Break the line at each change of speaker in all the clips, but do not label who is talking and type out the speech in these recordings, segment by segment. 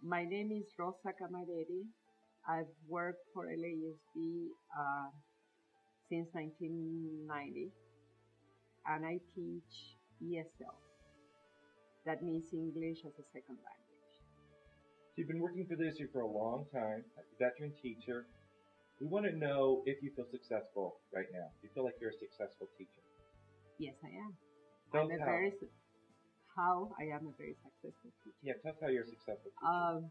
My name is Rosa Cammereri. I've worked for LASD since 1990, and I teach ESL. That means English as a second language.
So you've been working for the district for a long time, as a veteran teacher. We want to know if you feel successful right now. Do you feel like you're a successful teacher?
Yes, I am.
Tell us
How I am a very successful teacher.
Yeah, tell us how you're a successful teacher.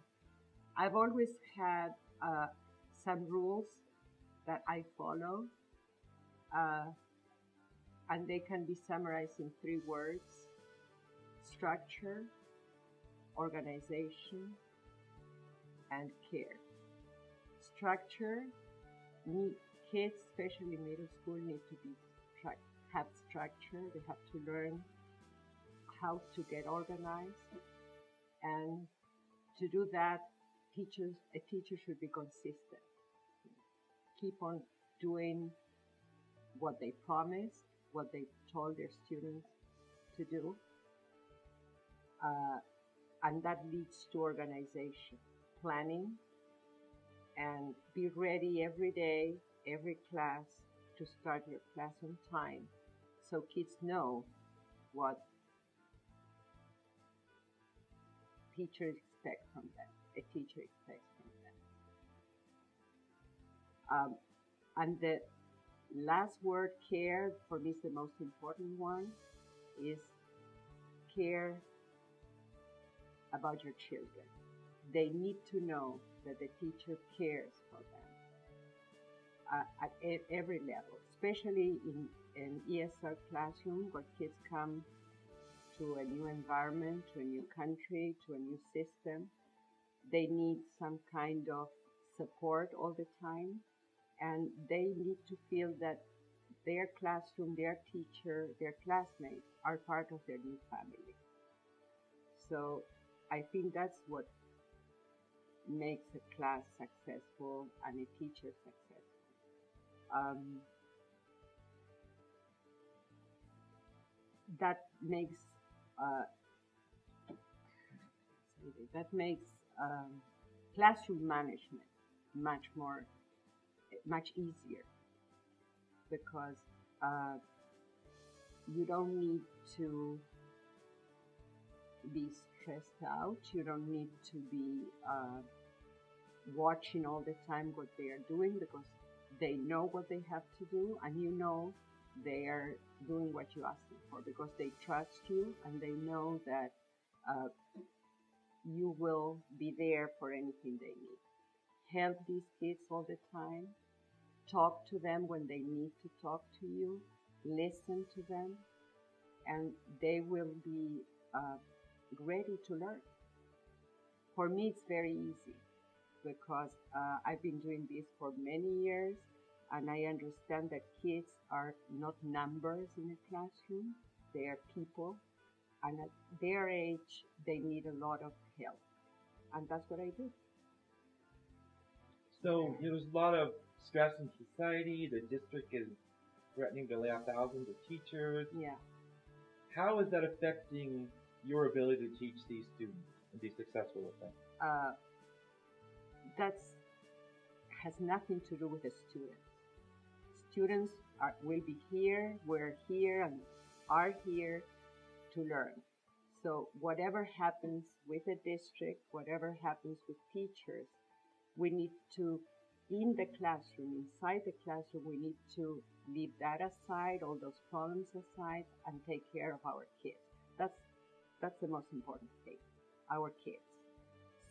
I've always had some rules that I follow, and they can be summarized in three words: structure, organization, and care. Structure, kids, especially middle school, need to have structure. They have to learn how to get organized, and to do that, a teacher should be consistent. Keep on doing what they promised, what they told their students to do, and that leads to organization, planning, and be ready every day, every class, to start your class on time, so kids know what teachers expect from them, a teacher expects from them. And the last word, care, for me is the most important one, is care about your children. They need to know that the teacher cares for them at every level, especially in an ESL classroom where kids come to a new environment, to a new country, to a new system. They need some kind of support all the time, and they need to feel that their classroom, their teacher, their classmates are part of their new family. So I think that's what makes a class successful and a teacher successful. That makes classroom management much easier, because you don't need to be stressed out. You don't need to be watching all the time what they are doing, because they know what they have to do, and you know they are doing what you ask them for, because they trust you and they know that you will be there for anything they need. Help these kids all the time. Talk to them when they need to talk to you. Listen to them, and they will be ready to learn. For me, it's very easy, because I've been doing this for many years, and I understand that kids are not numbers in a classroom. They are people, and at their age, they need a lot of help, and that's what I do.
So there's a lot of stress in society. The district is threatening to lay off thousands of teachers.
Yeah.
How is that affecting your ability to teach these students and be successful with them?
That has nothing to do with the students. Students will be here, we're here, and are here to learn. So whatever happens with the district, whatever happens with teachers, we need to, in the classroom, inside the classroom, we need to leave that aside, all those problems aside, and take care of our kids. That's the most important thing, our kids.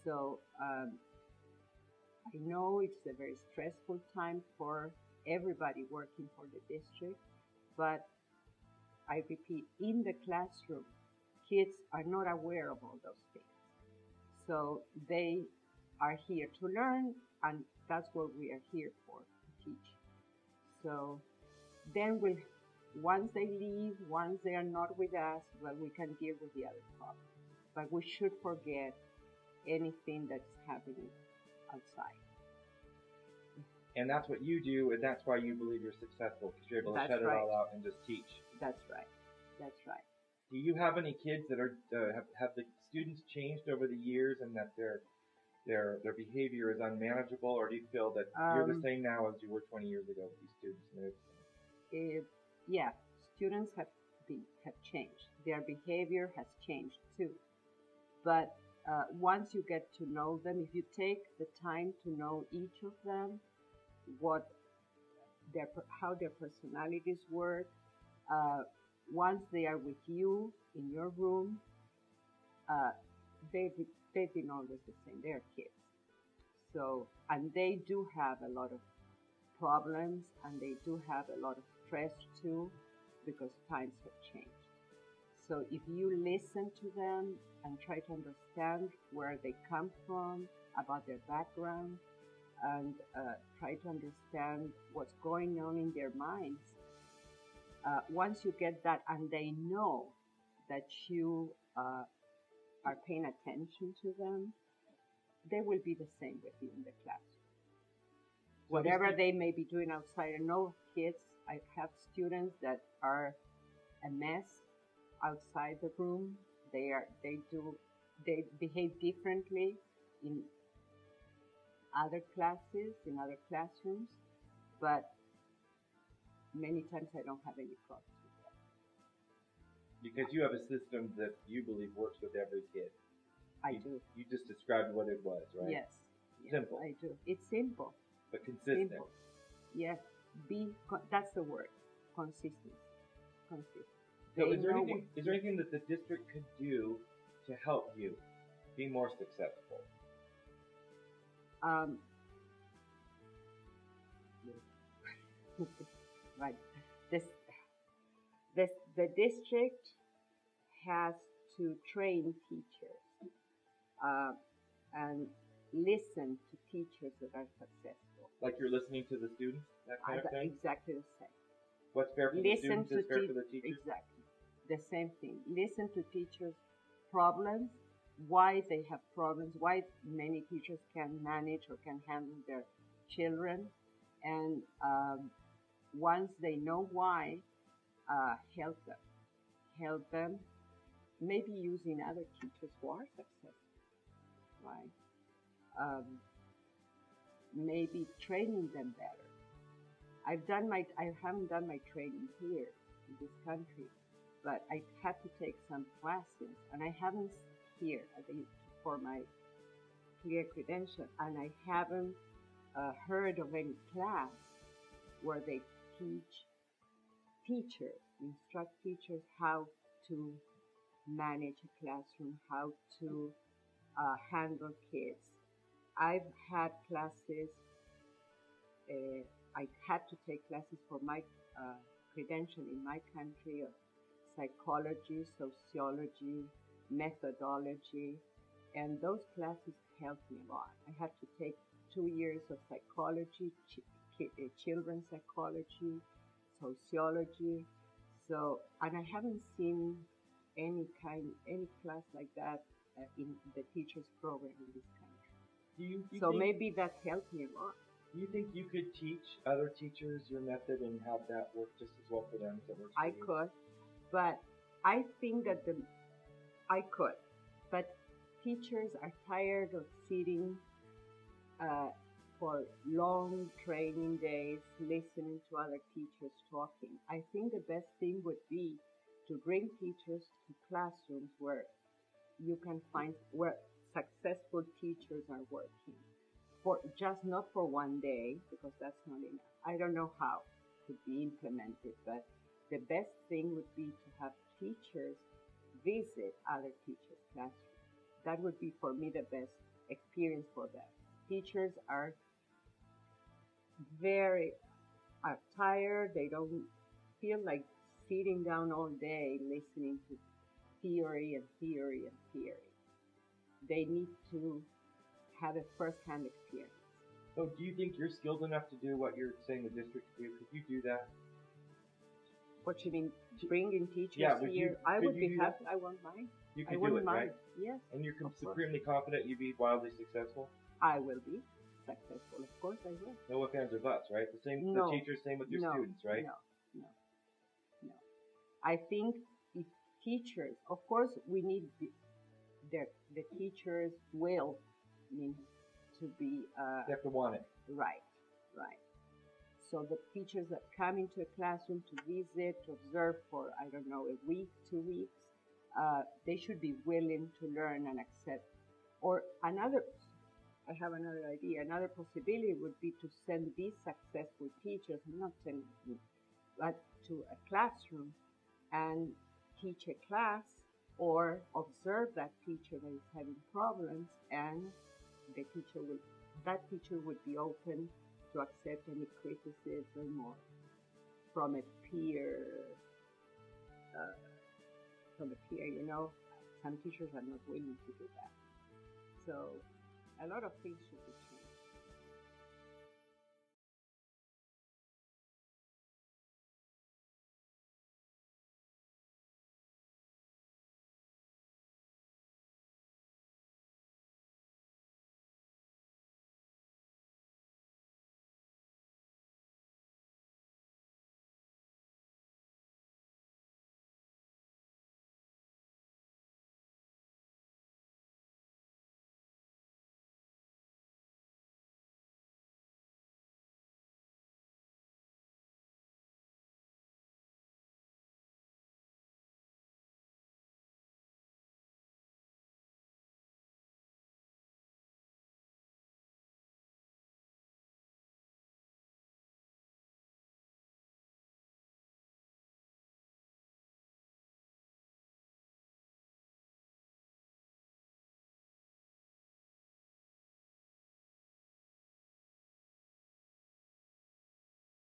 So I know it's a very stressful time for everybody working for the district, but I repeat, in the classroom, kids are not aware of all those things. So they are here to learn, and that's what we are here for, to teach. So then once they leave, once they are not with us, well, we can deal with the other problems. But we should forget anything that's happening outside.
And that's what you do, and that's why you believe you're successful, because you're able to shut it all out and just teach.
That's right. That's right.
Do you have any kids that are have the students changed over the years, and that they're their behavior is unmanageable, or do you feel that you're the same now as you were 20 years ago with these students? And
Yeah, students have changed. Their behavior has changed too. But once you get to know them, if you take the time to know each of them, what how their personalities work, once they are with you in your room, they've been always the same. They're kids. So, and they do have a lot of problems, and they do have a lot of stress too, because times have changed. So if you listen to them and try to understand where they come from, about their background, and try to understand what's going on in their minds, once you get that and they know that you are paying attention to them, they will be the same with you in the classroom. Whatever they may be doing outside. I know kids, I have students that are a mess outside the room. They behave differently in other classes, in other classrooms, but many times I don't have any problems with that.
Because you have a system that you believe works with every kid.
I do.
You just described what it was, right?
Yes.
Simple.
I do. It's simple.
But consistent.
Simple. Yes. That's the word. Consistency. Consistent.
So is there anything that the district could do to help you be more successful?
Right. The district has to train teachers and listen to teachers that are successful.
Like you're listening to the students, that kind of thing?
Exactly the same.
What's fair for the students is fair for the teachers?
Exactly. The same thing. Listen to teachers' problems, why they have problems, why many teachers can manage or can handle their children, and once they know why, help them. Help them, maybe using other teachers who are successful, right? Maybe training them better. I haven't done my training here in this country, but I had to take some classes, and I haven't here for my clear credential, and I haven't heard of any class where they instruct teachers how to manage a classroom, how to handle kids. I've had classes, I had to take classes for my credential in my country of psychology, sociology, methodology, and those classes helped me a lot. I had to take 2 years of psychology, children's psychology, sociology. So, and I haven't seen any class like that in the teachers program in this country. So maybe that helped me a lot.
Do you think you could teach other teachers your method and have that work just as well for them as it works for you?
I could, but I think that I could, but teachers are tired of sitting for long training days, listening to other teachers talking. I think the best thing would be to bring teachers to classrooms where you can find where successful teachers are working. For just not for one day, because that's not enough. I don't know how it could be implemented, but the best thing would be to have teachers visit other teachers' classrooms. That would be for me the best experience for them. Teachers are tired. They don't feel like sitting down all day listening to theory and theory and theory. They need to have a first-hand experience.
So do you think you're skilled enough to do what you're saying the district could do? Could you do that?
What you mean, bringing teachers here? I would be happy. I won't mind.
You could do it, right?
Yes.
And you're supremely confident you'd be wildly successful?
I will be successful. Of course I will.
No ifs, ands, or buts, right? The teachers, same with your students, right?
No. I think if teachers, of course, we need the teachers will. I mean, to be
You have to want it.
right. So the teachers that come into a classroom to visit, to observe for, I don't know, a week, 2 weeks, they should be willing to learn and accept. Or I have another idea. Another possibility would be to send these successful teachers, not send, but to a classroom and teach a class or observe that teacher that is having problems, and that teacher would be open to accept any criticism or from a peer, some teachers are not willing to do that. So a lot of things should be changed.